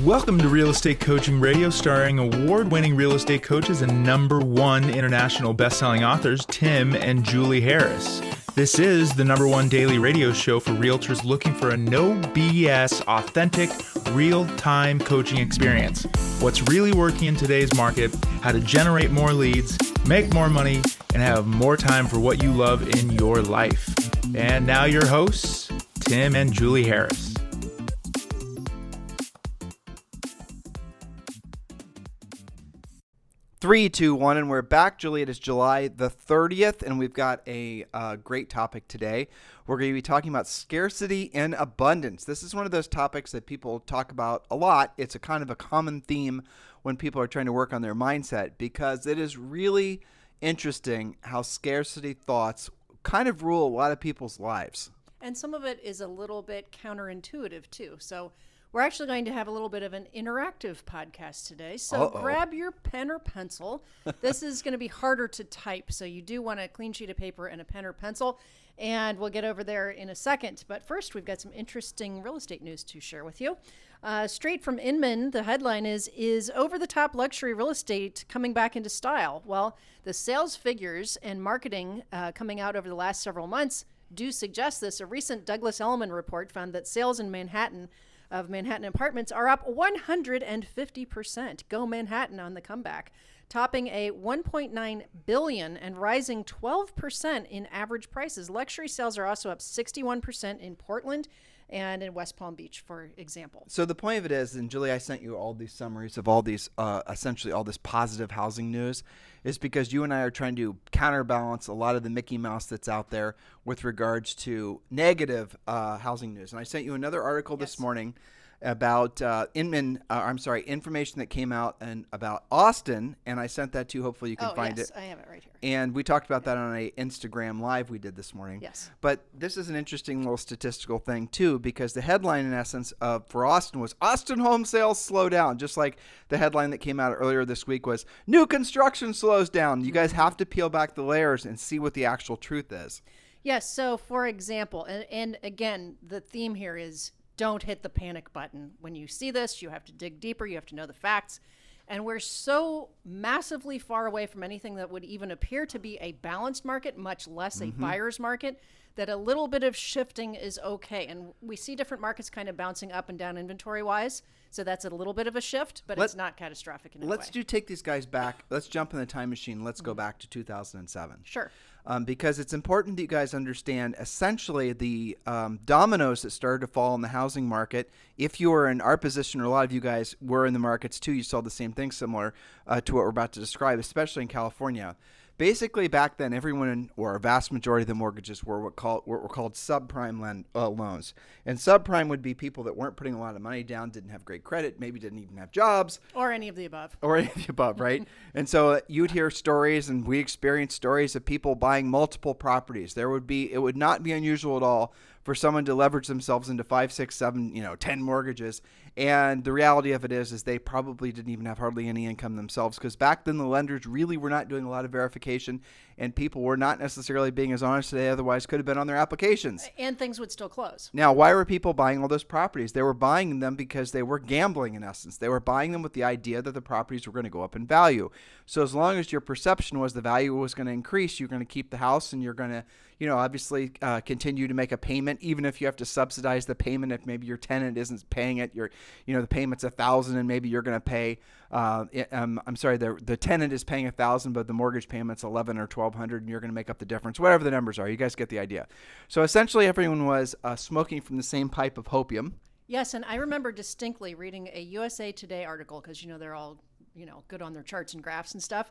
Welcome to Real Estate Coaching Radio, starring award-winning real estate coaches and #1 international best-selling authors, Tim and Julie Harris. This is the #1 daily radio show for realtors looking for a no BS, authentic, real-time coaching experience. What's really working in today's market, how to generate more leads, make more money, and have more time for what you love in your life. And now your hosts, Tim and Julie Harris. 3, 2, 1, and we're back. Julie, it is July the 30th, and we've got a great topic today. We're going to be talking about scarcity and abundance. This is one of those topics that people talk about a lot. It's a kind of a common theme when people are trying to work on their mindset, because it is really interesting how scarcity thoughts kind of rule a lot of people's lives. And some of it is a little bit counterintuitive, too. So we're actually going to have a little bit of an interactive podcast today. So grab your pen or pencil. This is going to be harder to type, so you do want a clean sheet of paper and a pen or pencil. And we'll get over there in a second. But first, we've got some interesting real estate news to share with you. Straight from Inman, the headline is over-the-top luxury real estate coming back into style? Well, the sales figures and marketing coming out over the last several months do suggest this. A recent Douglas Elliman report found that sales in Manhattan apartments are up 150%. Go Manhattan on the comeback, topping a $1.9 billion and rising 12% in average prices. Luxury sales are also up 61% in Portland and in West Palm Beach, for example. So the point of it is, and Julie, I sent you all these summaries of all these, essentially all this positive housing news, is because you and I are trying to counterbalance a lot of the Mickey Mouse that's out there with regards to negative housing news. And I sent you another article this morning about information that came out and about Austin, and I sent that to you. Hopefully you can find it. I have it right here. And we talked about that on a Instagram live we did this morning. Yes. But this is an interesting little statistical thing too, because the headline in essence for Austin was Austin home sales slow down, just like the headline that came out earlier this week was new construction slows down. You guys have to peel back the layers and see what the actual truth is. Yes. So for example, and again, the theme here is don't hit the panic button. When you see this, you have to dig deeper. You have to know the facts. And we're so massively far away from anything that would even appear to be a balanced market, much less a buyer's market, that a little bit of shifting is okay. And we see different markets kind of bouncing up and down inventory-wise. So that's a little bit of a shift, but it's not catastrophic in any way. Let's take these guys back. Let's jump in the time machine. Let's go back to 2007. Sure. Because it's important that you guys understand essentially the dominoes that started to fall in the housing market. If you were in our position, or a lot of you guys were in the markets too, you saw the same thing similar to what we're about to describe, especially in California. Basically, back then, everyone, or a vast majority of the mortgages were what were called subprime loans. And subprime would be people that weren't putting a lot of money down, didn't have great credit, maybe didn't even have jobs. Or any of the above. Right? And so you'd hear stories, and we experienced stories of people buying multiple properties. It would not be unusual at all for someone to leverage themselves into 5, 6, 7, 10 mortgages. And the reality of it is they probably didn't even have hardly any income themselves, because back then the lenders really were not doing a lot of verification, and people were not necessarily being as honest as they otherwise could have been on their applications. And things would still close. Now, why were people buying all those properties? They were buying them because they were gambling, in essence. They were buying them with the idea that the properties were going to go up in value. So as long as your perception was the value was going to increase, you're going to keep the house, and you're going to obviously continue to make a payment, even if you have to subsidize the payment. If maybe your tenant isn't paying it, the payment's $1,000, and maybe you're going to pay. The tenant is paying $1,000, but the mortgage payment's $1,100 or $1,200, and you're going to make up the difference. Whatever the numbers are, you guys get the idea. So essentially, everyone was smoking from the same pipe of hopium. Yes, and I remember distinctly reading a USA Today article, because they're all good on their charts and graphs and stuff,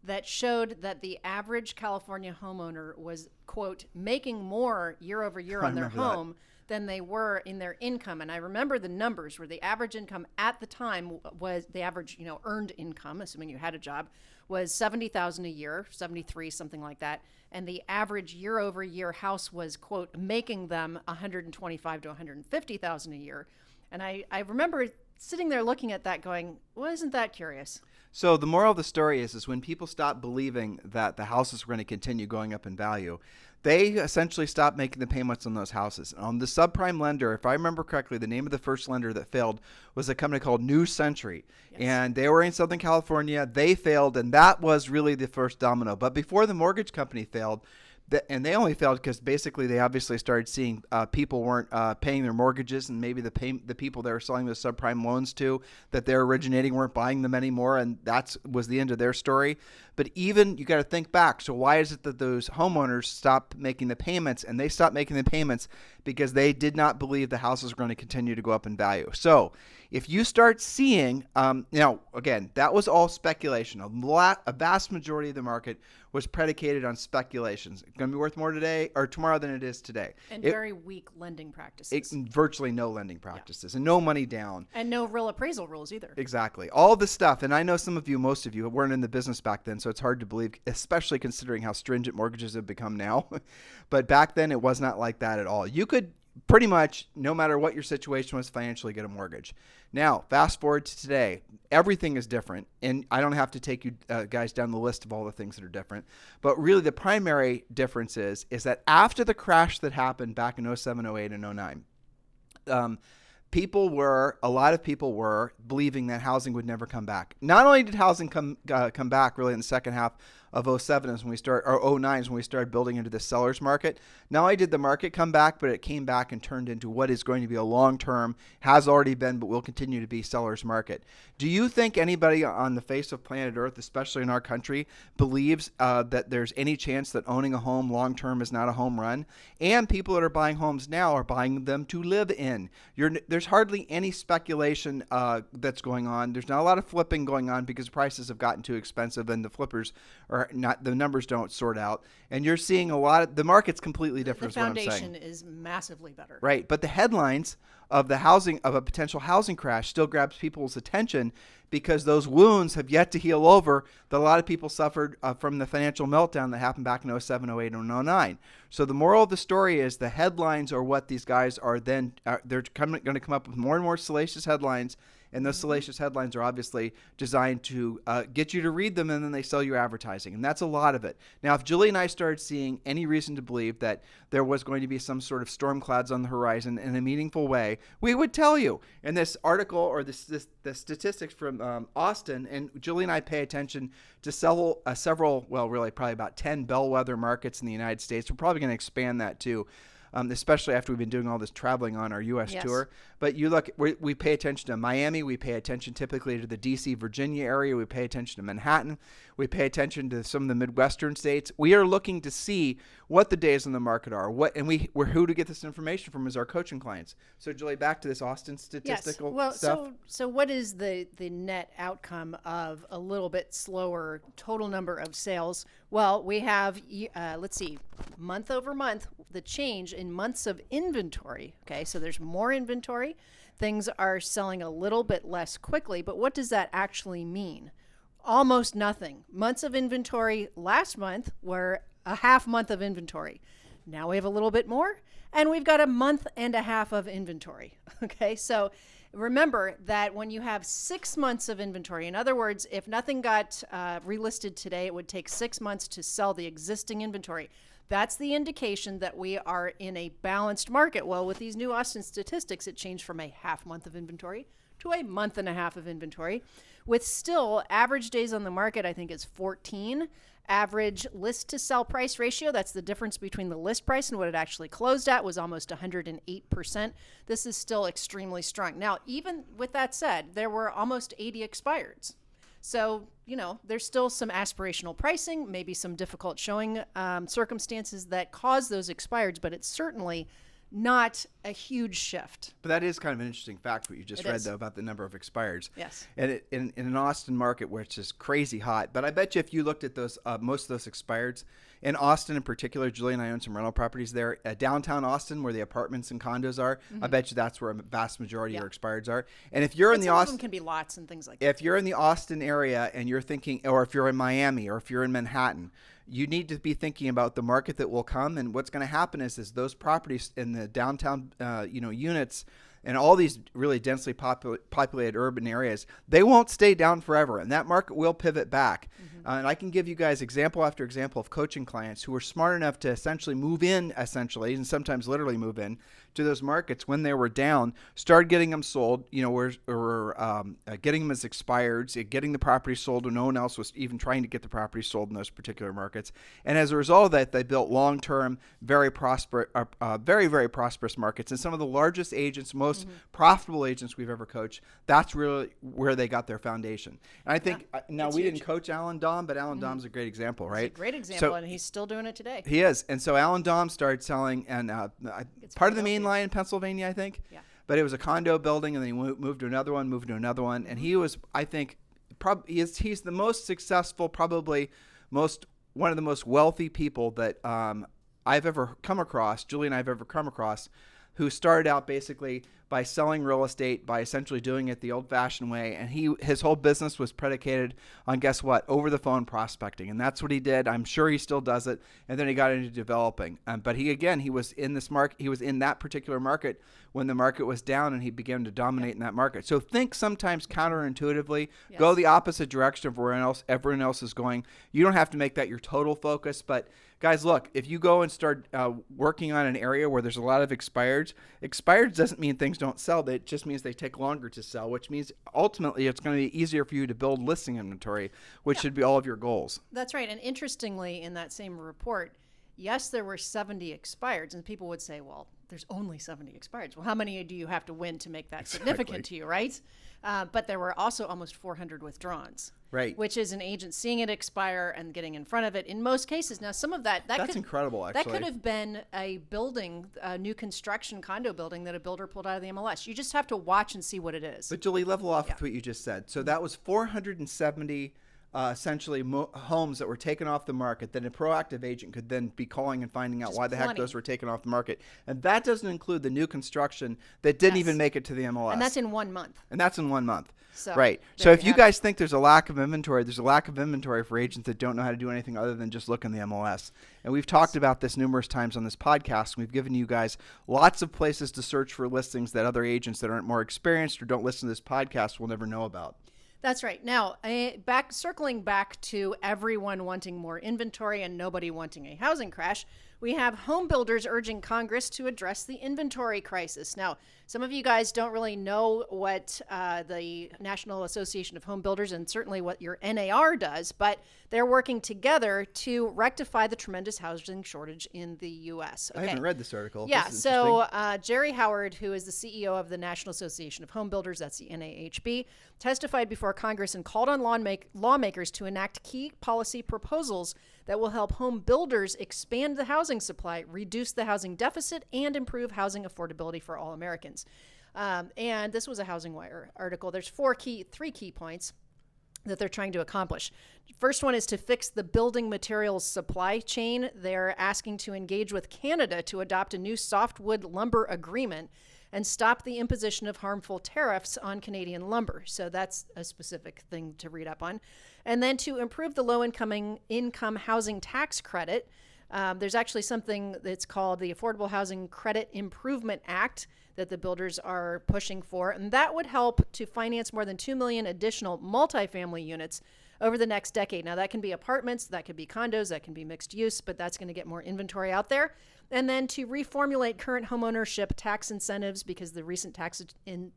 that showed that the average California homeowner was, quote, making more year over year on their home than they were in their income. And I remember the numbers where the average income at the time was the average, earned income, assuming you had a job, was $70,000 a year, 73, something like that. And the average year over year house was, quote, making them $125,000 to $150,000 a year. And I remember sitting there looking at that going, well, isn't that curious? So the moral of the story is when people stop believing that the houses were going to continue going up in value, they essentially stopped making the payments on those houses. On the subprime lender, if I remember correctly, the name of the first lender that failed was a company called New Century. Yes. And they were in Southern California. They failed, and that was really the first domino. But before the mortgage company failed, and they only failed because basically they obviously started seeing people weren't paying their mortgages, and maybe the people they were selling those subprime loans to that they're originating weren't buying them anymore, and that was the end of their story. But even you got to think back. So why is it that those homeowners stopped making the payments? And they stopped making the payments because they did not believe the houses were going to continue to go up in value. So if you start seeing, again, that was all speculation. A vast majority of the market was predicated on speculations. It's going to be worth more today or tomorrow than it is today. And very weak lending practices. Virtually no lending practices and no money down. And no real appraisal rules either. Exactly. All this stuff. And I know some of you, most of you, weren't in the business back then, so it's hard to believe, especially considering how stringent mortgages have become now. But back then, it was not like that at all. You could pretty much, no matter what your situation was, financially get a mortgage. Now, fast forward to today, everything is different. And I don't have to take you guys down the list of all the things that are different. But really, the primary difference is that after the crash that happened back in 07, 08, and 09, a lot of people were believing that housing would never come back. Not only did housing come back really in the second half of 07 is when we start, or 09 is when we started building into the seller's market. Not only did the market come back, but it came back and turned into what is going to be a long-term, has already been, but will continue to be seller's market. Do you think anybody on the face of planet Earth, especially in our country, believes that there's any chance that owning a home long-term is not a home run? And people that are buying homes now are buying them to live in. There's hardly any speculation that's going on. There's not a lot of flipping going on because prices have gotten too expensive and the flippers are not, the numbers don't sort out. And you're seeing a lot of, the market's completely different is what I'm saying. The foundation is massively better. Right. But the headlines of a potential housing crash still grabs people's attention because those wounds have yet to heal over that a lot of people suffered from the financial meltdown that happened back in 07, 08, and 09. So the moral of the story is the headlines are what these guys are then, they're going to come up with more and more salacious headlines. And those salacious headlines are obviously designed to get you to read them, and then they sell you advertising. And that's a lot of it. Now, if Julie and I started seeing any reason to believe that there was going to be some sort of storm clouds on the horizon in a meaningful way, we would tell you. In this article or the statistics from Austin, and Julie and I pay attention to several, well, really probably about 10 bellwether markets in the United States. We're probably going to expand that too. Especially after we've been doing all this traveling on our U.S. tour. But you look, we pay attention to Miami. We pay attention typically to the D.C., Virginia area. We pay attention to Manhattan. We pay attention to some of the Midwestern states. We are looking to see what the days on the market are. We're who to get this information from is our coaching clients. So, Julie, back to this Austin statistical stuff. So what is the net outcome of a little bit slower total number of sales? Well, we have, let's see, month over month, the change in months of inventory. Okay, so there's more inventory. Things are selling a little bit less quickly, but what does that actually mean? Almost nothing. Months of inventory last month were a half month of inventory. Now we have a little bit more, and we've got a month and a half of inventory. Okay, so remember that when you have 6 months of inventory, in other words, if nothing got relisted today, it would take 6 months to sell the existing inventory. That's the indication that we are in a balanced market. Well, with these new Austin statistics, it changed from a half month of inventory to a month and a half of inventory, with still average days on the market, I think is 14. Average list to sell price ratio, that's the difference between the list price and what it actually closed at, was almost 108%. This is still extremely strong. Now, even with that said, there were almost 80 expireds. So, there's still some aspirational pricing, maybe some difficult showing circumstances that cause those expireds, but it's certainly not a huge shift. But that is kind of an interesting fact what you just read, though, about the number of expireds. Yes. And in an Austin market, which is crazy hot, but I bet you if you looked at those, most of those expireds, in Austin in particular, Julie and I own some rental properties there, downtown Austin where the apartments and condos are, I bet you that's where a vast majority of your expireds are. And if you're in the Austin, some of them can be lots and things like that. If you're in the Austin area and you're thinking, or if you're in Miami or if you're in Manhattan, you need to be thinking about the market that will come. And what's going to happen is those properties in the downtown, units, and all these really densely populated urban areas, they won't stay down forever, and that market will pivot back. And I can give you guys example after example of coaching clients who were smart enough to essentially move in, and sometimes literally move in to those markets when they were down, started getting them sold, or getting them as expireds, getting the property sold when no one else was even trying to get the property sold in those particular markets. And as a result of that, they built long-term, very very prosperous markets. And some of the largest agents, most profitable agents we've ever coached, that's really where they got their foundation. And I think, now we didn't coach Alan Dom, but Alan Dom's a great example, right? He's a great example, and he's still doing it today. He is. And so Alan Dom started selling, and part of the main line in Pennsylvania, I think. Yeah. But it was a condo building, and then he moved to another one, and he was, I think, he's the most successful, probably one of the most wealthy people that I've ever come across, Julie and I have ever come across, who started out basically by selling real estate, by essentially doing it the old-fashioned way. And his whole business was predicated on, guess what, over-the-phone prospecting. And that's what he did. I'm sure he still does it. And then he got into developing. But he was in this market. He was in that particular market when the market was down, and he began to dominate in that market. So think sometimes counterintuitively. Yes. Go the opposite direction of where everyone else is going. You don't have to make that your total focus, but guys, look, if you go and start working on an area where there's a lot of expireds doesn't mean things don't sell. It just means they take longer to sell, which means ultimately it's going to be easier for you to build listing inventory, which should be all of your goals. That's right. And interestingly, in that same report, yes, there were 70 expireds, and people would say, well, there's only 70 expireds. Well, how many do you have to win to make that significant to you, right? But there were also almost 400 withdrawals. Right. Which is an agent seeing it expire and getting in front of it in most cases. Now, some of that's incredible, actually. That could have been a building, a new construction condo building that a builder pulled out of the MLS. You just have to watch and see what it is. But Julie, level off with what you just said. So that was 470 essentially homes that were taken off the market that a proactive agent could then be calling and finding out why the heck those were taken off the market. And that doesn't include the new construction that didn't even make it to the MLS. And that's in 1 month. So, right. So if you guys think there's a lack of inventory, there's a lack of inventory for agents that don't know how to do anything other than just look in the MLS. And we've talked about this numerous times on this podcast. We've given you guys lots of places to search for listings that other agents that aren't more experienced or don't listen to this podcast will never know about. That's right. Now, circling back to everyone wanting more inventory and nobody wanting a housing crash, we have home builders urging Congress to address the inventory crisis. Now, some of you guys don't really know what the National Association of Home Builders and certainly what your NAR does, but they're working together to rectify the tremendous housing shortage in the U.S. Okay. I haven't read this article. Yeah, so Jerry Howard, who is the CEO of the National Association of Home Builders, that's the NAHB, testified before Congress and called on lawmakers to enact key policy proposals that will help home builders expand the housing supply, reduce the housing deficit, and improve housing affordability for all Americans. And this was a Housing Wire article. There's three key points that they're trying to accomplish. First one is to fix the building materials supply chain. They're asking to engage with Canada to adopt a new softwood lumber agreement and stop the imposition of harmful tariffs on Canadian lumber. So that's a specific thing to read up on. And then to improve the low-income housing tax credit, there's actually something that's called the Affordable Housing Credit Improvement Act that the builders are pushing for. And that would help to finance more than 2 million additional multifamily units over the next decade. Now, that can be apartments, that could be condos, that can be mixed use, but that's going to get more inventory out there. And then to reformulate current homeownership tax incentives because the recent tax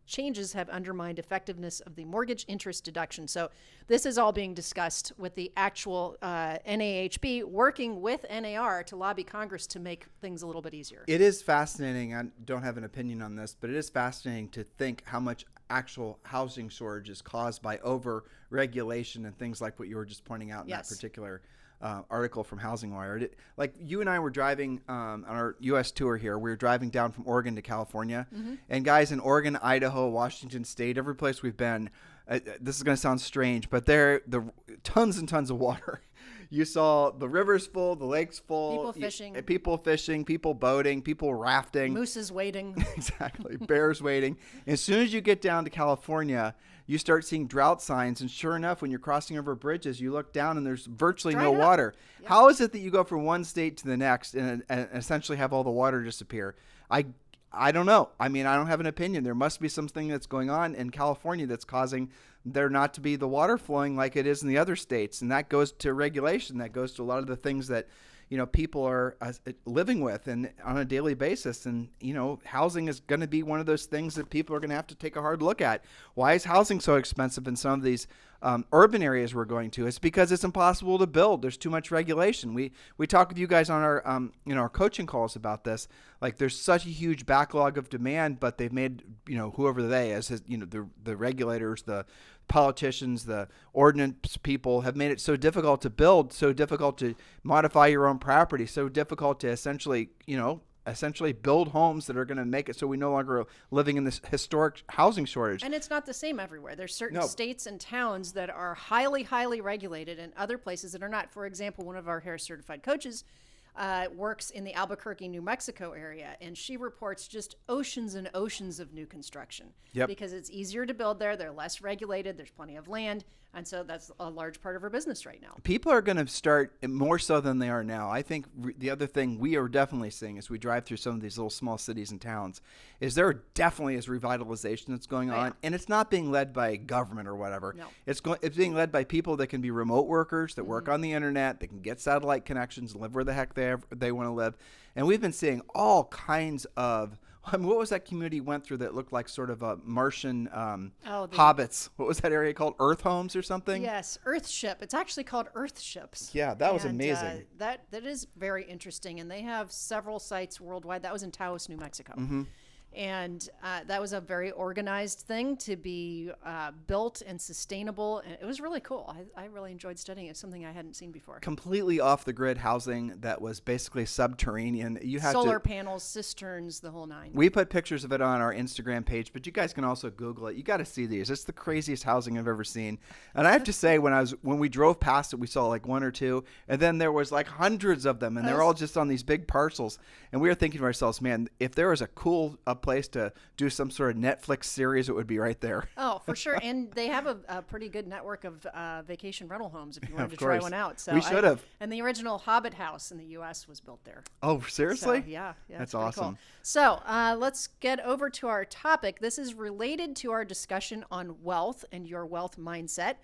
changes have undermined effectiveness of the mortgage interest deduction. So this is all being discussed with the actual NAHB working with NAR to lobby Congress to make things a little bit easier. It is fascinating. I don't have an opinion on this, but it is fascinating to think how much actual housing shortage is caused by over-regulation and things like what you were just pointing out in that particular article from Housing Wire. Like you and I were driving on our U.S. tour here. We were driving down from Oregon to California. Mm-hmm. And guys, in Oregon, Idaho, Washington State, every place we've been, this is going to sound strange, but there are tons and tons of water. You saw the rivers full, the lakes full. People fishing, people boating, people rafting. Mooses wading. Exactly. Bears wading. As soon as you get down to California, you start seeing drought signs. And sure enough, when you're crossing over bridges, you look down and there's virtually no water. Yep. How is it that you go from one state to the next and essentially have all the water disappear? I don't know. I mean, I don't have an opinion. There must be something that's going on in California that's causing there not to be the water flowing like it is in the other states. And that goes to regulation. That goes to a lot of the things that, people are living with and on a daily basis. And, housing is going to be one of those things that people are going to have to take a hard look at. Why is housing so expensive in some of these urban areas we're going to? It's because it's impossible to build. There's too much regulation. We talk with you guys on our, our coaching calls about this. Like, there's such a huge backlog of demand, but they've made, whoever they is, the regulators, the politicians, the ordinance people have made it so difficult to build, so difficult to modify your own property, so difficult to essentially build homes that are going to make it so we no longer are living in this historic housing shortage. And it's not the same everywhere. There's certain states and towns that are highly, highly regulated and other places that are not. For example, one of our Harris certified coaches works in the Albuquerque, New Mexico area, and she reports just oceans and oceans of new construction. Yep. Because it's easier to build there. They're less regulated. There's plenty of land. And so that's a large part of her business right now. People are going to start more so than they are now. I think the other thing we are definitely seeing as we drive through some of these little small cities and towns is there definitely is revitalization that's going on. And it's not being led by government or whatever. No. It's being led by people that can be remote workers, that work on the internet, that can get satellite connections, live where the heck they want to live. And we've been seeing all kinds of, what was that community went through that looked like sort of a Martian hobbits? What was that area called? Earth homes or something? Yes, Earthship. It's actually called Earthships. Yeah, that was amazing. That is very interesting, and they have several sites worldwide. That was in Taos, New Mexico. Mm-hmm. And that was a very organized thing to be built and sustainable. And it was really cool. I really enjoyed studying it. It's something I hadn't seen before. Completely off the grid housing that was basically subterranean. You have solar panels, cisterns, the whole nine. We put pictures of it on our Instagram page, but you guys can also Google it. You got to see these. It's the craziest housing I've ever seen. And I have to say, when we drove past it, we saw like one or two, and then there was like hundreds of them, and they're all just on these big parcels. And we were thinking to ourselves, man, if there was a cool place to do some sort of Netflix series, it would be right there. Oh, for sure. And they have a pretty good network of vacation rental homes if you wanted to course. try one out. So we should have. And the original Hobbit house in the U.S. was built there. Oh, seriously? So, yeah. That's awesome. Cool. So let's get over to our topic. This is related to our discussion on wealth and your wealth mindset.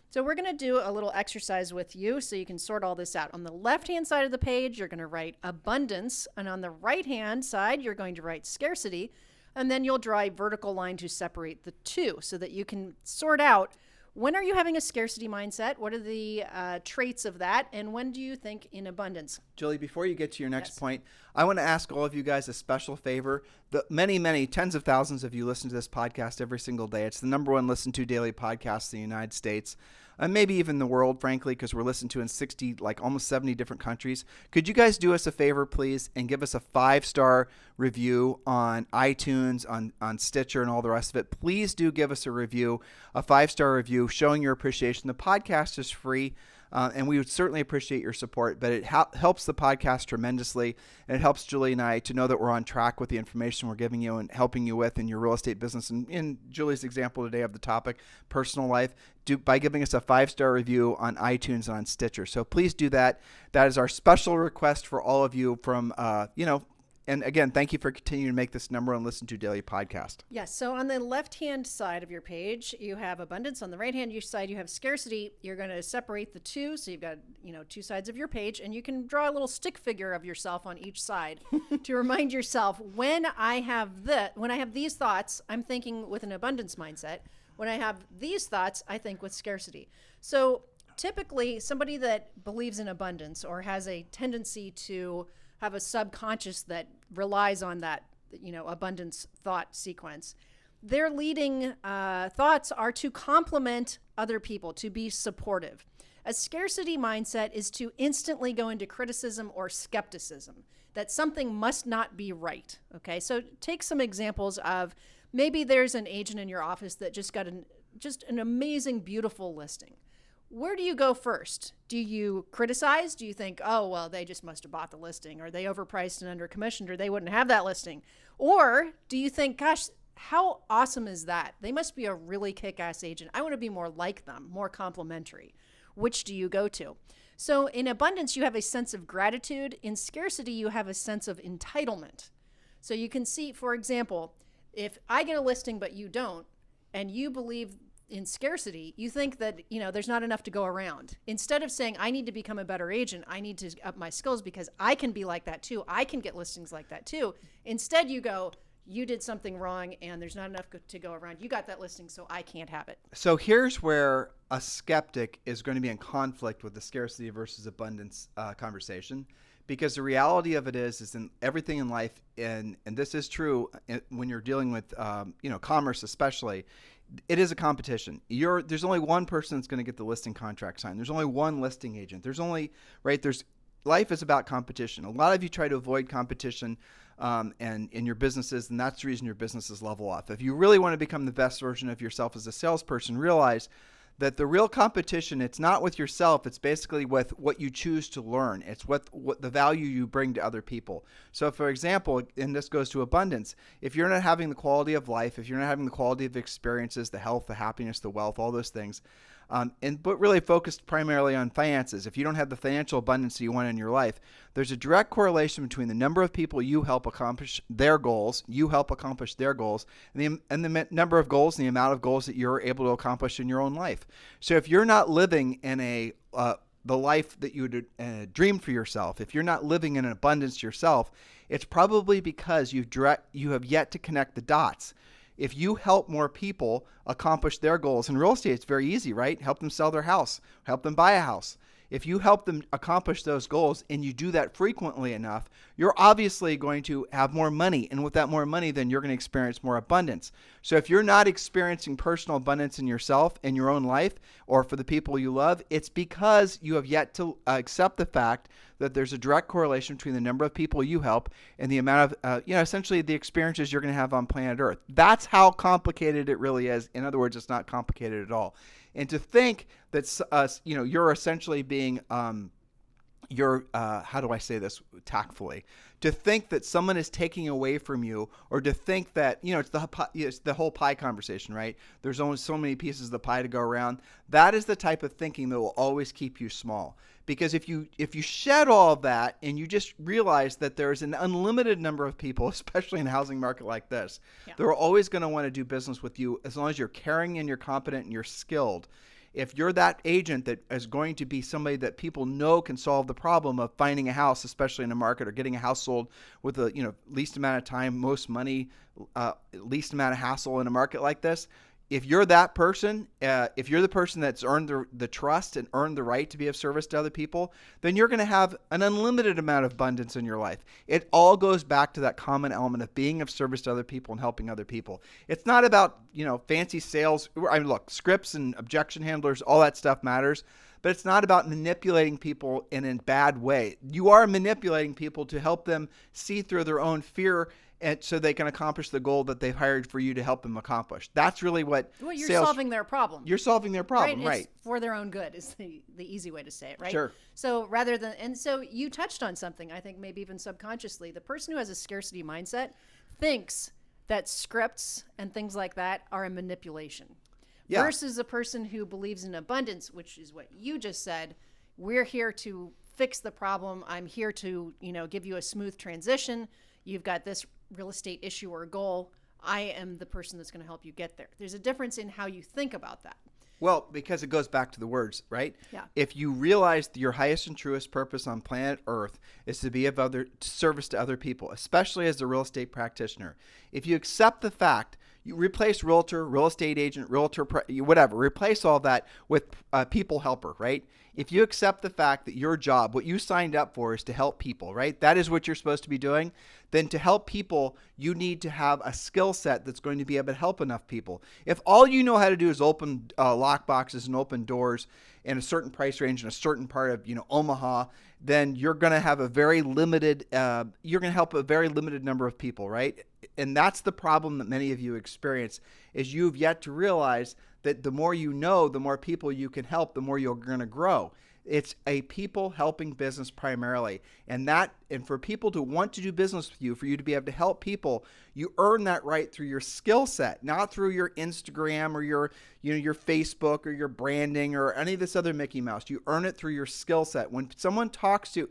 So we're going to do a little exercise with you so you can sort all this out. On the left-hand side of the page, you're going to write abundance. And on the right-hand side, you're going to write scarcity. And then you'll draw a vertical line to separate the two so that you can sort out, when are you having a scarcity mindset? What are the traits of that? And when do you think in abundance? Julie, before you get to your next point, I want to ask all of you guys a special favor. The many, tens of thousands of you listen to this podcast every single day. It's the number one listened to daily podcast in the United States. And maybe even the world, frankly, because we're listened to in 60, like almost 70 different countries. Could you guys do us a favor, please, and give us a 5-star review on iTunes, on Stitcher, and all the rest of it? Please do give us a review, a 5-star review, showing your appreciation. The podcast is free. And we would certainly appreciate your support, but it helps the podcast tremendously, and it helps Julie and I to know that we're on track with the information we're giving you and helping you with in your real estate business. And in Julie's example today of the topic, personal life, by giving us a 5-star review on iTunes and on Stitcher. So please do that. That is our special request for all of you from, and again, thank you for continuing to make this number one listen to daily podcast. Yes. So on the left-hand side of your page, you have abundance. On the right-hand side, you have scarcity. You're going to separate the two. So you've got, two sides of your page, and you can draw a little stick figure of yourself on each side to remind yourself, when I have these thoughts, I'm thinking with an abundance mindset. When I have these thoughts, I think with scarcity. So typically, somebody that believes in abundance or has a tendency to have a subconscious that relies on that, abundance thought sequence, their leading thoughts are to compliment other people, to be supportive. A scarcity mindset is to instantly go into criticism or skepticism, that something must not be right. Okay, so take some examples of, maybe there's an agent in your office that just got an amazing, beautiful listing. Where do you go first? Do you criticize? Do you think, oh, well, they just must have bought the listing, or they overpriced and undercommissioned, or they wouldn't have that listing? Or do you think, gosh, how awesome is that? They must be a really kick-ass agent. I want to be more like them, more complimentary. Which do you go to? So in abundance, you have a sense of gratitude. In scarcity, you have a sense of entitlement. So you can see, for example, if I get a listing but you don't, and you believe in scarcity, you think that, there's not enough to go around. Instead of saying, I need to become a better agent, I need to up my skills because I can be like that too. I can get listings like that too. Instead, you go, you did something wrong and there's not enough to go around. You got that listing, so I can't have it. So here's where a skeptic is going to be in conflict with the scarcity versus abundance conversation. Because the reality of it is in everything in life, and this is true when you're dealing with, commerce especially, it is a competition. There's only one person that's going to get the listing contract signed. There's only one listing agent. Life is about competition. A lot of you try to avoid competition and in your businesses, and that's the reason your businesses level off. If you really want to become the best version of yourself as a salesperson, realize that the real competition, it's not with yourself, it's basically with what you choose to learn. It's what the value you bring to other people. So for example, and this goes to abundance, if you're not having the quality of life, if you're not having the quality of experiences, the health, the happiness, the wealth, all those things, but really focused primarily on finances. If you don't have the financial abundance you want in your life, there's a direct correlation between the number of people you help accomplish their goals, and the number of goals and the amount of goals that you're able to accomplish in your own life. So if you're not living in the life that you dreamed for yourself, if you're not living in an abundance yourself, it's probably because you have yet to connect the dots. If you help more people accomplish their goals in real estate, it's very easy, right? Help them sell their house, help them buy a house. If you help them accomplish those goals and you do that frequently enough, you're obviously going to have more money. And with that more money, then you're going to experience more abundance. So if you're not experiencing personal abundance in yourself, in your own life, or for the people you love, it's because you have yet to accept the fact that there's a direct correlation between the number of people you help and the amount of, essentially the experiences you're going to have on planet Earth. That's how complicated it really is. In other words, it's not complicated at all. And to think that, you're essentially being, how do I say this tactfully? To think that someone is taking away from you, or to think that, it's the whole pie conversation, right? There's only so many pieces of the pie to go around. That is the type of thinking that will always keep you small. Because if you shed all of that and you just realize that there's an unlimited number of people, especially in a housing market like this, they're always going to want to do business with you as long as you're caring and you're competent and you're skilled. If you're that agent that is going to be somebody that people know can solve the problem of finding a house, especially in a market, or getting a house sold with the least amount of time, most money, least amount of hassle in a market like this, if you're that person, if you're the person that's earned the trust and earned the right to be of service to other people, then you're going to have an unlimited amount of abundance in your life. It all goes back to that common element of being of service to other people and helping other people. It's not about, fancy sales. Look, scripts and objection handlers, all that stuff matters, but it's not about manipulating people in a bad way. You are manipulating people to help them see through their own fear, and so they can accomplish the goal that they've hired for you to help them accomplish. That's really what you're solving their problem. You're solving their problem, right? It's for their own good is the easy way to say it, right? Sure. So so you touched on something, I think maybe even subconsciously. The person who has a scarcity mindset thinks that scripts and things like that are a manipulation. Yeah. Versus a person who believes in abundance, which is what you just said. We're here to fix the problem. I'm here to, give you a smooth transition. You've got this real estate issue or goal. I am the person that's going to help you get there. There's a difference in how you think about that. Well, because it goes back to the words, right? Yeah. If you realize that your highest and truest purpose on planet Earth is to be of service to other people, especially as a real estate practitioner, if you accept the fact, you replace realtor, real estate agent, realtor, whatever, replace all that with people helper, right? If you accept the fact that your job, what you signed up for, is to help people, right? That is what you're supposed to be doing. Then to help people, you need to have a skill set that's going to be able to help enough people. If all you know how to do is open lock boxes and open doors in a certain price range in a certain part of Omaha, then you're going to have a very limited. You're going to help a very limited number of people, right? And that's the problem that many of you experience, is you've yet to realize that the more you know, the more people you can help, the more you're going to grow. It's a people helping business primarily. And for people to want to do business with you, for you to be able to help people, you earn that right through your skill set, not through your Instagram or your Facebook or your branding or any of this other Mickey Mouse. You earn it through your skill set. When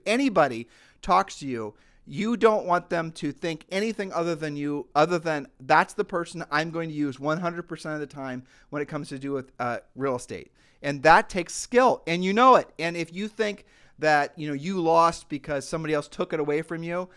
anybody talks to you, You don't want them to think anything other than that's the person I'm going to use 100% of the time when it comes to do with real estate. And that takes skill, and you know it. And if you think that you lost because somebody else took it away from you,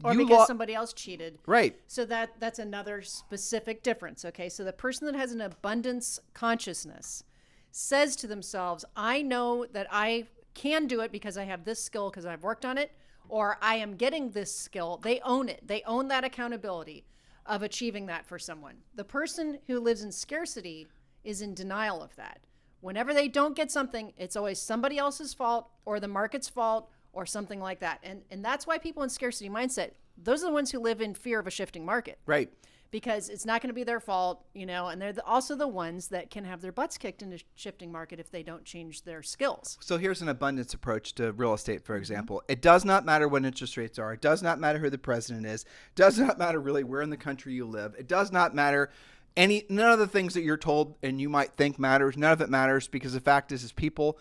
or because somebody else cheated. Right. So that's another specific difference. Okay. So the person that has an abundance consciousness says to themselves, I know that I can do it because I have this skill because I've worked on it, or I am getting this skill. They own it. They own that accountability of achieving that for someone. The person who lives in scarcity is in denial of that. Whenever they don't get something, it's always somebody else's fault or the market's fault or something like that. And that's why people in scarcity mindset, those are the ones who live in fear of a shifting market. Right. Because it's not going to be their fault, and they're also the ones that can have their butts kicked in a shifting market if they don't change their skills. So here's an abundance approach to real estate, for example. It does not matter what interest rates are. It does not matter who the president is. It does not matter really where in the country you live. It does not matter none of the things that you're told and you might think matters. None of it matters, because the fact is people,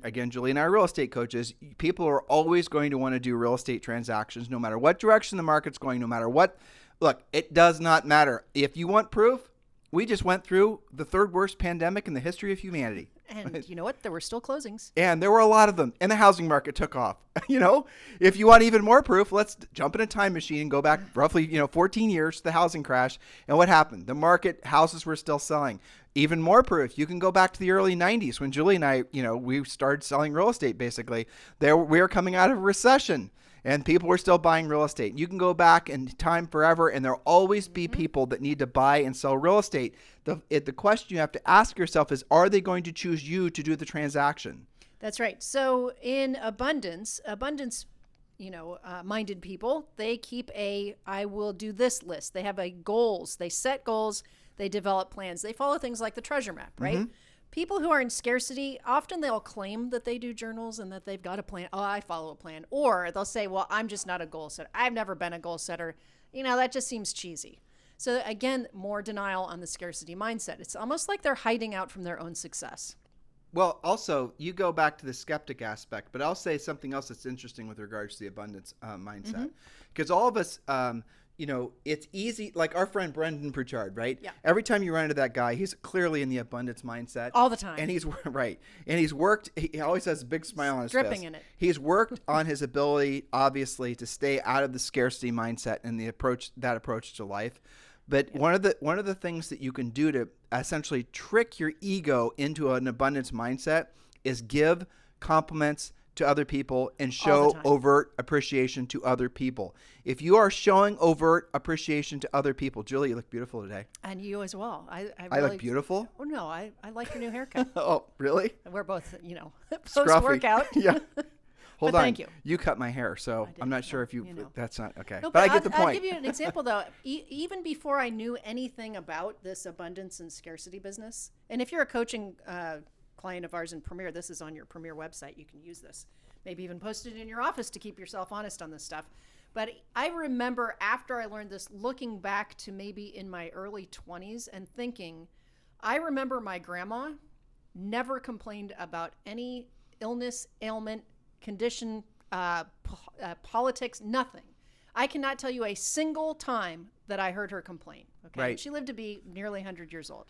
again, Julie and I are real estate coaches. People are always going to want to do real estate transactions, no matter what direction the market's going, no matter what. Look, it does not matter. If you want proof, we just went through the third worst pandemic in the history of humanity. And you know what? There were still closings. And there were a lot of them. And the housing market took off. If you want even more proof, let's jump in a time machine and go back roughly, 14 years to the housing crash. And what happened? The market, houses were still selling. Even more proof, you can go back to the early 90s when Julie and I, we started selling real estate basically. We were coming out of a recession. And people were still buying real estate. You can go back in time forever, and there'll always be people that need to buy and sell real estate. The question you have to ask yourself is, are they going to choose you to do the transaction? That's right. So in abundance, minded people, they keep I will do this list. They have goals. They set goals. They develop plans. They follow things like the treasure map, right? Mm-hmm. People who are in scarcity, often they'll claim that they do journals and that they've got a plan. Oh, I follow a plan. Or they'll say, well, I'm just not a goal setter. I've never been a goal setter. That just seems cheesy. So again, more denial on the scarcity mindset. It's almost like they're hiding out from their own success. Well, also, you go back to the skeptic aspect, but I'll say something else that's interesting with regards to the abundance mindset. Because all of us... it's easy, like our friend Brendan Pritchard, right? Yeah. Every time you run into that guy, he's clearly in the abundance mindset. All the time. And he's right. And he's worked, he always has a big smile on his face. Dripping in it. He's worked on his ability, obviously, to stay out of the scarcity mindset and that approach to life. But one of the things that you can do to essentially trick your ego into an abundance mindset is give compliments to other people and show overt appreciation to other people. If you are showing overt appreciation to other people, Julie, you look beautiful today. And you as well. I look beautiful? Oh, no, I like your new haircut. Oh, really? We're both, post-workout. Yeah. Hold on. Thank you. You cut my hair, so I'm not sure if that's not, okay. No, but I get the point. I'll give you an example, though. Even before I knew anything about this abundance and scarcity business, and if you're a coaching client of ours in Premier, this is on your Premier website. You can use this. Maybe even post it in your office to keep yourself honest on this stuff. But I remember after I learned this, looking back to maybe in my early 20s and thinking, I remember my grandma never complained about any illness, ailment, condition, politics, nothing. I cannot tell you a single time that I heard her complain. Okay, right. She lived to be nearly 100 years old.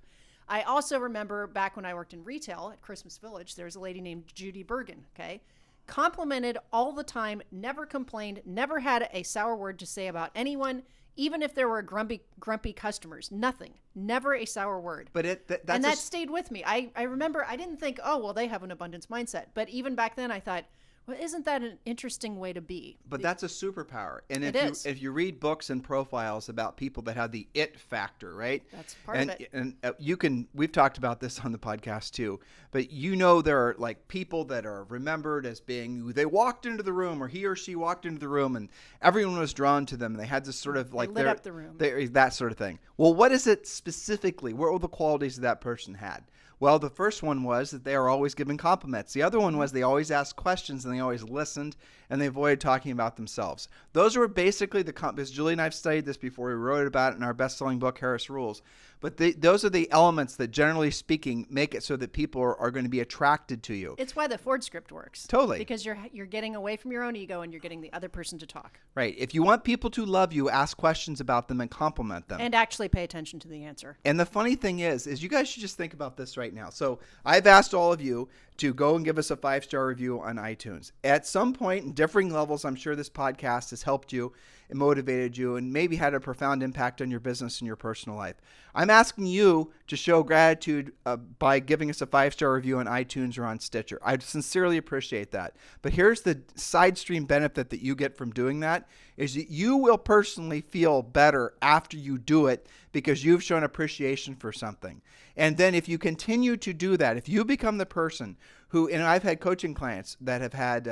I also remember back when I worked in retail at Christmas Village, there's a lady named Judy Bergen, okay? Complimented all the time, never complained, never had a sour word to say about anyone, even if there were grumpy customers. Nothing. Never a sour word. But that stayed with me. I remember I didn't think, oh, well, they have an abundance mindset. But even back then I thought, well, isn't that an interesting way to be? But that's a superpower. And if you read books and profiles about people that have the it factor, right? That's part of it. And we've talked about this on the podcast too, but there are like people that are remembered as being, they walked into the room, or he or she walked into the room and everyone was drawn to them. And they had this sort of like, they lit up the room. That sort of thing. Well, what is it specifically? What were the qualities that person had? Well, the first one was that they are always giving compliments. The other one was they always asked questions and they always listened and they avoided talking about themselves. Those were basically because Julie and I have studied this before. We wrote about it in our best-selling book, Harris Rules. But those are the elements that, generally speaking, make it so that people are going to be attracted to you. It's why the Ford script works. Totally. Because you're getting away from your own ego and you're getting the other person to talk. Right. If you want people to love you, ask questions about them and compliment them. And actually pay attention to the answer. And the funny thing is you guys should just think about this right now. So I've asked all of you to go and give us a 5-star review on iTunes. At some point, in differing levels, I'm sure this podcast has helped you and motivated you and maybe had a profound impact on your business and your personal life. I'm asking you to show gratitude by giving us a 5-star review on iTunes or on Stitcher. I sincerely appreciate that. But here's the side stream benefit that you get from doing that is that you will personally feel better after you do it because you've shown appreciation for something. And then if you continue to do that, if you become the person who, and I've had coaching clients that have had,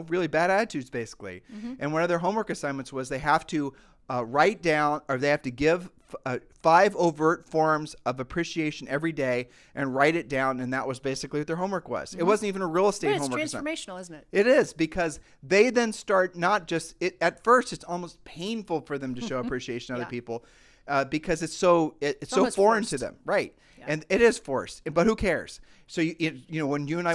really bad attitudes basically. Mm-hmm. And one of their homework assignments was they have to write down, or they have to give 5 overt forms of appreciation every day and write it down. And that was basically what their homework was. Mm-hmm. It wasn't even a real estate homework assignment. It's transformational, isn't it? It is, because they then start not just, at first it's almost painful for them to show appreciation to other people because it's so foreign forced to them. Right. Yeah. And it is forced, but who cares? So when you and I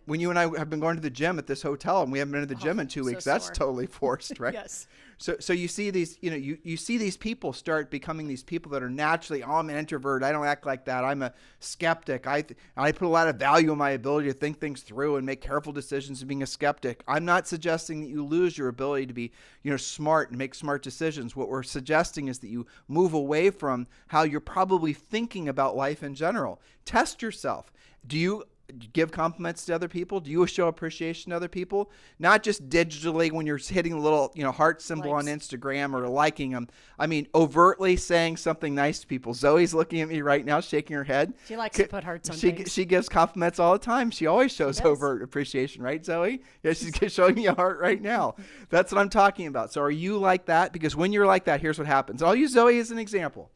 when you and I have been going to the gym at this hotel and we haven't been to the gym in 2 weeks, that's totally forced, right? Yes. So you see these, you see these people start becoming these people that are naturally, I'm an introvert. I don't act like that. I'm a skeptic. I put a lot of value in my ability to think things through and make careful decisions and being a skeptic. I'm not suggesting that you lose your ability to be, smart and make smart decisions. What we're suggesting is that you move away from how you're probably thinking about life in general. Test yourself. Do you give compliments to other people? Do you show appreciation to other people? Not just digitally when you're hitting a little, heart symbol on Instagram or liking them. I mean, overtly saying something nice to people. Zoe's looking at me right now, shaking her head. She likes to put hearts on things. She gives compliments all the time. She always shows overt appreciation, right, Zoe? Yeah, she's showing me a heart right now. That's what I'm talking about. So are you like that? Because when you're like that, here's what happens. I'll use Zoe as an example.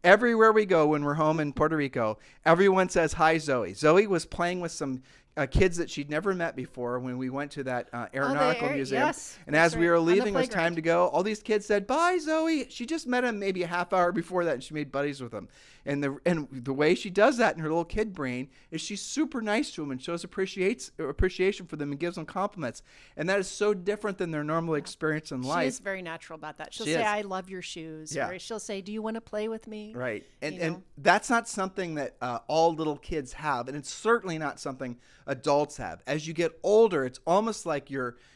Everywhere we go when we're home in Puerto Rico, everyone says, hi, Zoe. Zoe was playing with some kids that she'd never met before when we went to that aeronautical museum. Yes, and as we were leaving, it was time to go. All these kids said, bye, Zoe. She just met him maybe a half hour before that, and she made buddies with him. And the way she does that in her little kid brain is she's super nice to them and shows appreciation for them and gives them compliments. And that is so different than their normal experience in life. She is very natural about that. She'll say, I love your shoes. Yeah. Or she'll say, do you want to play with me? Right. And that's not something that all little kids have. And it's certainly not something adults have. As you get older, it's almost like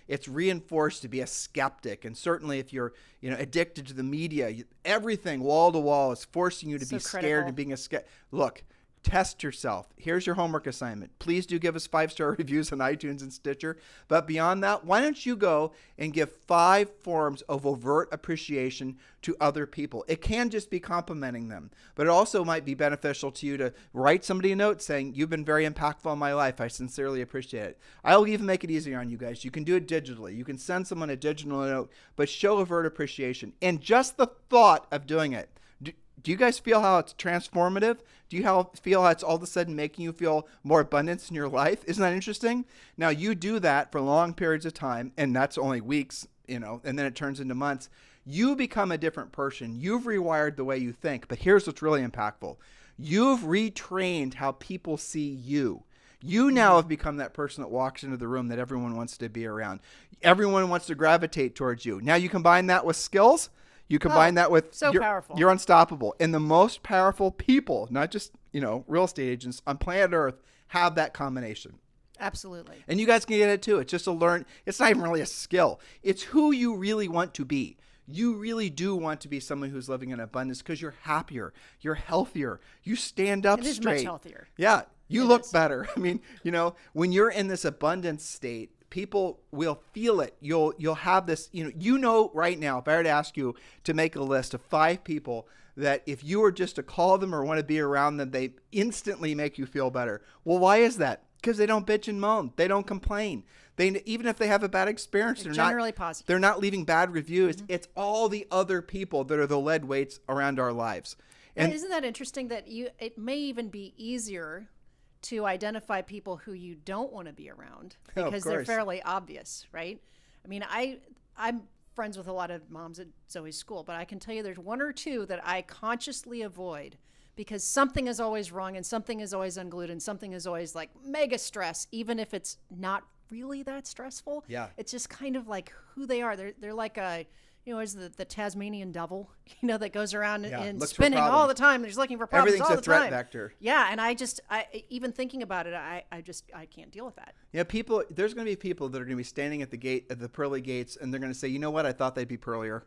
it's reinforced to be a skeptic. And certainly if you're addicted to the media, everything wall to wall is forcing you to be scared of being a skeptic. Look, test yourself. Here's your homework assignment. Please do give us 5-star reviews on iTunes and Stitcher. But beyond that, why don't you go and give 5 forms of overt appreciation to other people? It can just be complimenting them, but it also might be beneficial to you to write somebody a note saying, you've been very impactful in my life. I sincerely appreciate it. I'll even make it easier on you guys. You can do it digitally. You can send someone a digital note, but show overt appreciation. And just the thought of doing it. Do you guys feel how it's transformative? Do you feel how it's all of a sudden making you feel more abundance in your life? Isn't that interesting? Now, you do that for long periods of time, and that's only weeks, and then it turns into months. You become a different person. You've rewired the way you think. But here's what's really impactful. You've retrained how people see you. You now have become that person that walks into the room that everyone wants to be around. Everyone wants to gravitate towards you. Now, you combine that with skills. You combine that with powerful. You're unstoppable. And the most powerful people, not just, real estate agents on planet Earth, have that combination. Absolutely. And you guys can get it too. It's just it's not even really a skill. It's who you really want to be. You really do want to be someone who's living in abundance because you're happier, you're healthier, you stand up straight. It is much healthier. Yeah, you look better. I mean, when you're in this abundance state, people will feel it. You'll have this, right now, if I were to ask you to make a list of 5 people that if you were just to call them or want to be around them, they instantly make you feel better. Well, why is that? Because they don't bitch and moan. They don't complain. Even if they have a bad experience, they're generally positive. They're not leaving bad reviews. Mm-hmm. It's all the other people that are the lead weights around our lives. And isn't that interesting that it may even be easier to identify people who you don't want to be around because they're fairly obvious, right? I mean, I'm friends with a lot of moms at Zoe's school, but I can tell you there's 1 or 2 that I consciously avoid because something is always wrong and something is always unglued and something is always like mega stress, even if it's not really that stressful. Yeah. It's just kind of like who they are. They're like a, is the Tasmanian devil, that goes around and spinning all the time. They're just looking for problems all the time. Everything's a threat vector. Yeah, and I even thinking about it, I can't deal with that. Yeah, there's going to be people that are going to be standing at the pearly gates, and they're going to say, you know what, I thought they'd be pearlier.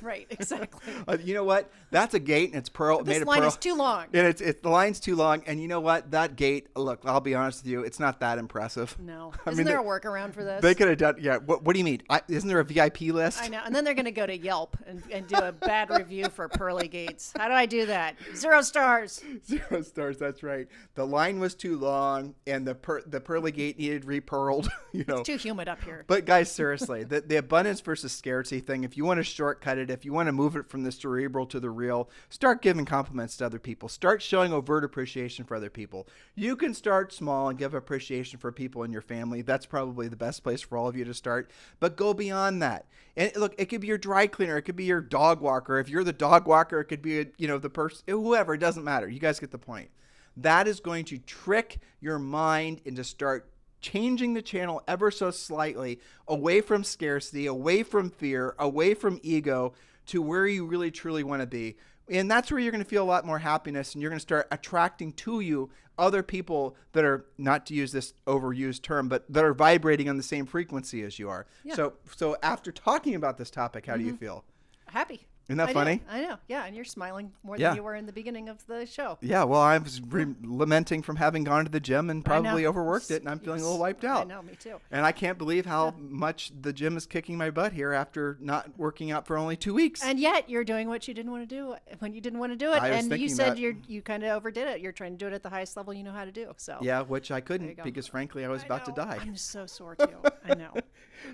Right, exactly. You know what, that's a gate, and it's pearl. This line is too long. And the line's too long, and you know what, that gate, look, I'll be honest with you, it's not that impressive. No. Isn't there a workaround for this? They could have done, yeah. What do you mean? Isn't there a VIP list? I know, and then they're going to go to Yelp and do a bad review for pearly gates. How do I do that? 0 stars. 0 stars, that's right. The line was too long, and the pearly gate needed repearled. It's too humid up here. But guys, seriously, the abundance versus scarcity thing, if you want to shortcut it, if you want to move it from the cerebral to the real, start giving compliments to other people. Start showing overt appreciation for other people. You can start small and give appreciation for people in your family. That's probably the best place for all of you to start. But go beyond that. And look, it could be your dry cleaner. It could be your dog walker. If you're the dog walker, it could be, the person, whoever. It doesn't matter. You guys get the point. That is going to trick your mind into start changing the channel ever so slightly away from scarcity, away from fear, away from ego to where you really truly want to be. And that's where you're going to feel a lot more happiness, and you're going to start attracting to you other people that are, not to use this overused term, but that are vibrating on the same frequency as you are. Yeah. So after talking about this topic, how do you feel? Happy. Isn't that funny? I know. Yeah, and you're smiling more than you were in the beginning of the show. Yeah, well, I was lamenting from having gone to the gym and probably overworked it, and I'm feeling a little wiped out. I know, me too. And I can't believe how much the gym is kicking my butt here after not working out for only 2 weeks. And yet you're doing what you didn't want to do when you didn't want to do it. And you said you kind of overdid it. You're trying to do it at the highest level you know how to do. So yeah, which I couldn't because, frankly, I was about to die. I'm so sore, too. I know.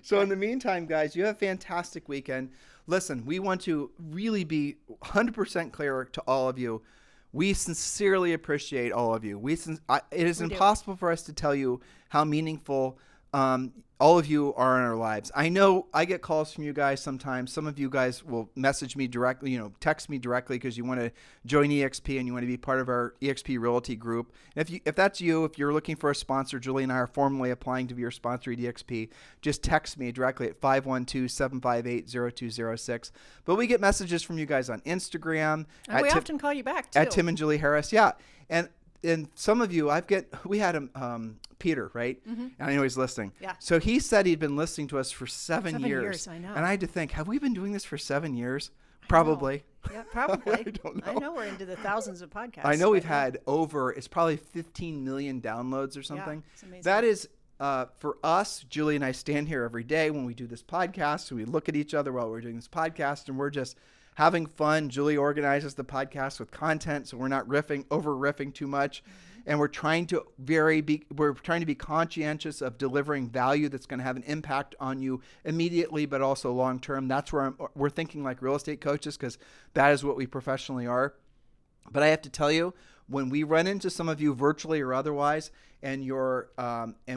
So in the meantime, guys, you have a fantastic weekend. Listen, we want to really be 100% clear to all of you. We sincerely appreciate all of you. It is impossible for us to tell you how meaningful all of you are in our lives. I know I get calls from you guys sometimes. Some of you guys will message me directly, text me directly because you want to join EXP and you want to be part of our EXP Realty group. And if that's you, if you're looking for a sponsor, Julie and I are formally applying to be your sponsor at EXP. Just text me directly at 512-758-0206. But we get messages from you guys on Instagram. And we often call you back too. At Tim and Julie Harris. Yeah. And some of you, we had Peter, right? Mm-hmm. And I know he's listening. Yeah. So he said he'd been listening to us for 7 years. I know. And I had to think, have we been doing this for 7 years? Probably. Yeah, probably. I don't know. I know we're into the thousands of podcasts. I know we've had it's probably 15 million downloads or something. Yeah, it's amazing. That is, for us, Julie and I stand here every day when we do this podcast. So we look at each other while we're doing this podcast, and we're just having fun. Julie organizes the podcast with content, so we're not over riffing too much. And we're trying to be conscientious of delivering value that's going to have an impact on you immediately, but also long term. That's where we're thinking like real estate coaches, because that is what we professionally are. But I have to tell you, when we run into some of you virtually or otherwise, and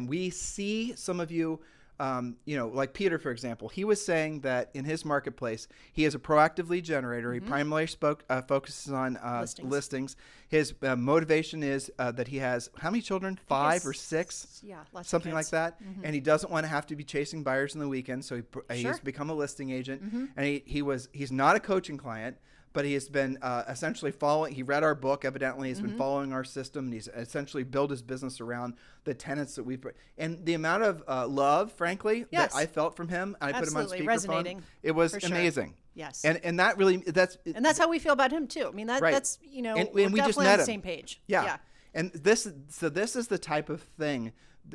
we see some of you, like Peter, for example, he was saying that in his marketplace, he is a proactive lead generator. Mm-hmm. He primarily focuses on listings. His motivation is that he has how many children? 5 or 6? Yeah, something like that. Mm-hmm. And he doesn't want to have to be chasing buyers in the weekend, so he's become a listing agent. Mm-hmm. And he's not a coaching client. But he has been essentially following. He read our book, evidently. He's been following our system. And he's essentially built his business around the tenets that we've. And the amount of love, frankly, that I felt from him. I put him on speakerphone. Resonating. It was amazing. Yes. And that really that's how we feel about him too. I mean that's and we're we just met on the him. same page. Yeah. And this is the type of thing,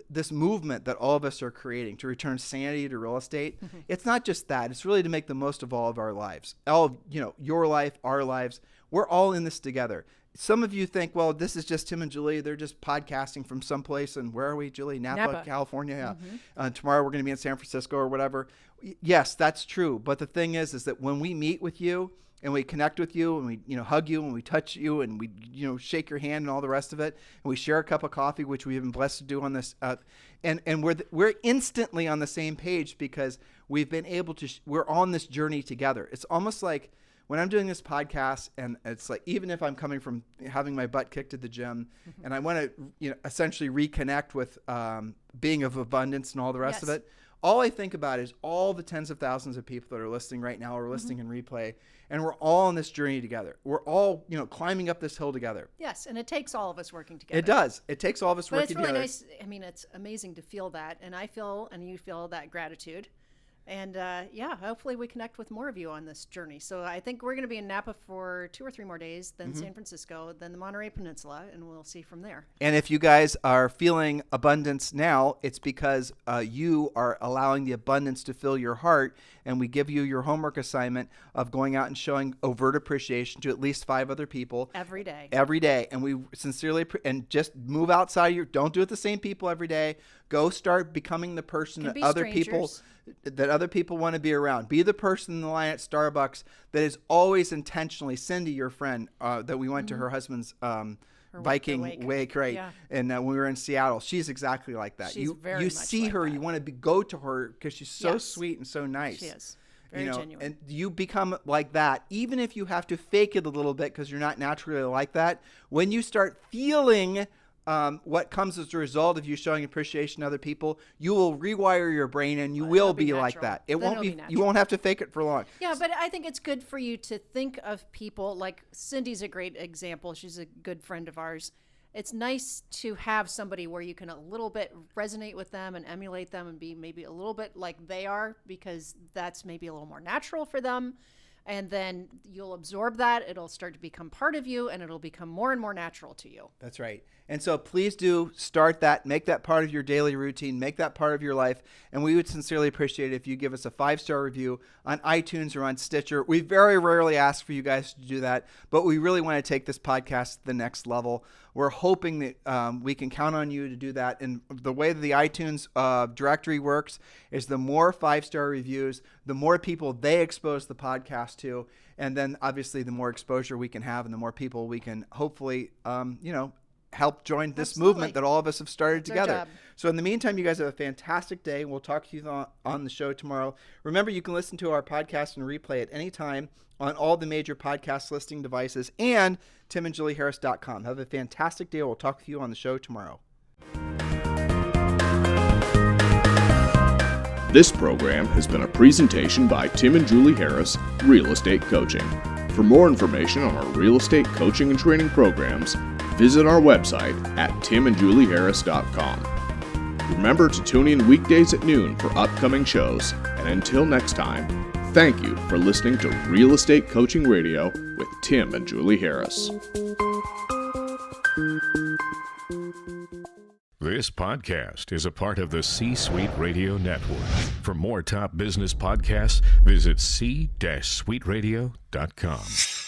this movement that all of us are creating to return sanity to real estate. Mm-hmm. It's not just that. It's really to make the most of all of our lives. All of, your life, our lives. We're all in this together. Some of you think, well, this is just Tim and Julie. They're just podcasting from someplace. And where are we, Julie? Napa. California. Yeah. Mm-hmm. Tomorrow we're going to be in San Francisco or whatever. Yes, that's true. But the thing is that when we meet with you, and we connect with you, and we hug you, and we touch you, and we shake your hand and all the rest of it, and we share a cup of coffee, which we've been blessed to do on this, and we're instantly on the same page because we've been able to. We're on this journey together. It's almost like when I'm doing this podcast, and it's like, even if I'm coming from having my butt kicked at the gym, and I want to, essentially reconnect with being of abundance and all the rest of it, all I think about is all the tens of thousands of people that are listening right now or listening in replay, and we're all on this journey together. We're all, climbing up this hill together. Yes, and it takes all of us working together. It does. It takes all of us working together. But it's really nice. I mean, it's amazing to feel that, and I feel, and you feel that gratitude. And hopefully we connect with more of you on this journey. So I think we're going to be in Napa for 2 or 3 more days, then San Francisco, then the Monterey Peninsula, and we'll see from there. And if you guys are feeling abundance now, it's because you are allowing the abundance to fill your heart. And we give you your homework assignment of going out and showing overt appreciation to at least 5 other people. Every day. Every day. And we sincerely, and just move outside don't do it the same people every day. Go start becoming the person that other people want to be around. Be the person in the line at Starbucks that is always intentionally, Cindy, your friend, that we went to her husband's Viking wake, right? Yeah. And when we were in Seattle, she's exactly like that. She's you see her, you want to go to her because she's so sweet and so nice. She is. Very genuine. And you become like that, even if you have to fake it a little bit because you're not naturally like that. When you start feeling what comes as a result of you showing appreciation to other people, you will rewire your brain and you will be like that. It won't be you won't have to fake it for long. Yeah, but I think it's good for you to think of people like Cindy's a great example. She's a good friend of ours. It's nice to have somebody where you can a little bit resonate with them and emulate them and be maybe a little bit like they are, because that's maybe a little more natural for them. And then you'll absorb that. It'll start to become part of you, and it'll become more and more natural to you. That's right. And so please do start that. Make that part of your daily routine. Make that part of your life. And we would sincerely appreciate it if you give us a 5-star review on iTunes or on Stitcher. We very rarely ask for you guys to do that, but we really want to take this podcast to the next level. We're hoping that we can count on you to do that. And the way that the iTunes directory works is the more 5-star reviews, the more people they expose the podcast to. And then obviously the more exposure we can have and the more people we can hopefully, help join this movement that all of us have started together. So in the meantime, you guys have a fantastic day. We'll talk to you on the show tomorrow. Remember, you can listen to our podcast and replay at any time on all the major podcast listing devices and timandjulieharris.com. Have a fantastic day. We'll talk with you on the show tomorrow. This program has been a presentation by Tim and Julie Harris, Real Estate Coaching. For more information on our real estate coaching and training programs, visit our website at timandjulieharris.com. Remember to tune in weekdays at noon for upcoming shows. And until next time, thank you for listening to Real Estate Coaching Radio with Tim and Julie Harris. This podcast is a part of the C-Suite Radio Network. For more top business podcasts, visit c-suiteradio.com.